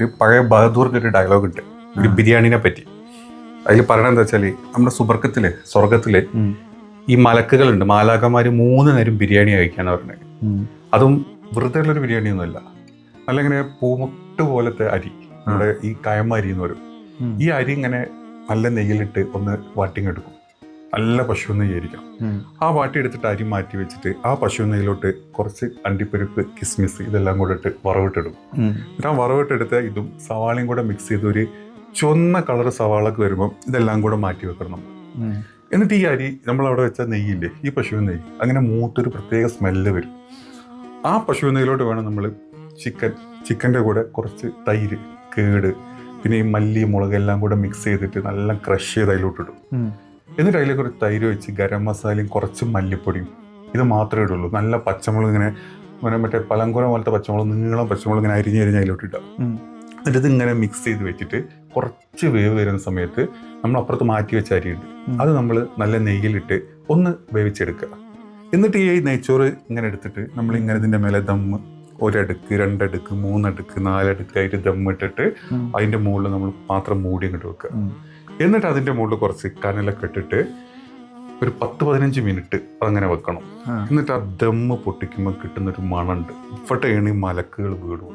ഒരു പഴയ ബഹദൂറിൻ്റെ ഒരു ഡയലോഗ് ഉണ്ട് ഒരു ബിരിയാണിനെ പറ്റി. അതിൽ പറയണത് എന്താ വെച്ചാൽ നമ്മുടെ സ്വർഗത്തില് ഈ മലക്കുകളുണ്ട്, മാലാഖമാര് 3 നേരം ബിരിയാണി കഴിക്കാന്ന് പറഞ്ഞത്. അതും വെറുതെ ഉള്ളൊരു ബിരിയാണി ഒന്നുമല്ല, നല്ല ഇങ്ങനെ പൂമുട്ട് പോലത്തെ അരി, നമ്മുടെ ഈ കയമ അരി എന്ന് പറയും. ഈ അരി ഇങ്ങനെ നല്ല നെയ്യിലിട്ട് ഒന്ന് വാട്ടിങ്ങെടുക്കും. നല്ല പശു നെയ്യായിരിക്കാം. ആ വാട്ടി എടുത്തിട്ട് അരി മാറ്റി വെച്ചിട്ട് ആ പശു നെയ്യിലോട്ട് കുറച്ച് അണ്ടിപ്പരിപ്പ്, കിസ്മിസ് ഇതെല്ലാം കൂടെ ഇട്ട് വറവിട്ടെടുക്കും. എന്നിട്ട് ആ വറവിട്ടെടുത്ത ഇതും സവാളയും കൂടെ മിക്സ് ചെയ്ത് ഒരു ചുവന്ന കളർ സവാളക്ക് വരുമ്പോൾ ഇതെല്ലാം കൂടെ മാറ്റി വെക്കണം നമ്മൾ. എന്നിട്ട് ഈ അരി നമ്മളവിടെ വെച്ച നെയ്യില്ലേ, ഈ പശു നെയ്യ് അങ്ങനെ മൂത്തൊരു പ്രത്യേക സ്മെല്ല് വരും. ആ പശു നെയ്യിലോട്ട് വേണം നമ്മൾ ചിക്കൻ്റെ കൂടെ കുറച്ച് തൈര്, കേട്, പിന്നെ ഈ മല്ലി, മുളക് എല്ലാം കൂടെ മിക്സ് ചെയ്തിട്ട് നല്ല ക്രഷ് ചെയ്ത് അതിലോട്ടിടും. എന്നിട്ട് അതിലേക്ക് ഒരു തൈര് വെച്ച് ഗരം മസാലയും കുറച്ച് മല്ലിപ്പൊടിയും ഇത് മാത്രമേ ഇടുള്ളൂ. നല്ല പച്ചമുളക് ഇങ്ങനെ മറ്റേ പലങ്കുര പോലത്തെ പച്ചമുളക്, നീളം പച്ചമുളക് ഇങ്ങനെ അരിഞ്ഞ് അതിലോട്ട് ഇട്ടാം. എന്നിട്ട് ഇതിങ്ങനെ മിക്സ് ചെയ്ത് വെച്ചിട്ട് കുറച്ച് വേവ് വരുന്ന സമയത്ത് നമ്മൾ അപ്പുറത്ത് മാറ്റി വെച്ച അരിയുണ്ട്, അത് നമ്മൾ നല്ല നെയ്യിലിട്ട് ഒന്ന് വേവിച്ചെടുക്കുക. എന്നിട്ട് ഈ നെയ്ച്ചോറ് ഇങ്ങനെ എടുത്തിട്ട് നമ്മൾ ഇങ്ങനെ ഇതിൻ്റെ മേലെ ദമ്മ് 1 അടുക്ക്, 2 അടുക്ക്, 3 അടുക്ക്, 4 അടുക്കായിട്ട് ദമ്മിട്ടിട്ട് അതിൻ്റെ മുകളിൽ നമ്മൾ പാത്രം മൂടി ഇങ്ങോട്ട് വെക്കുക. എന്നിട്ട് അതിൻ്റെ മുകളിൽ കുറച്ച് കനലൊക്കെ ഇട്ടിട്ട് ഒരു 10-15 മിനിറ്റ് അങ്ങനെ വെക്കണം. എന്നിട്ട് ആ ദമ്മ് പൊട്ടിക്കുമ്പോൾ കിട്ടുന്നൊരു മണമുണ്ട്. ഇവിടെയാണ് ഈ മലക്കുകൾ വീടുള്ളൂ.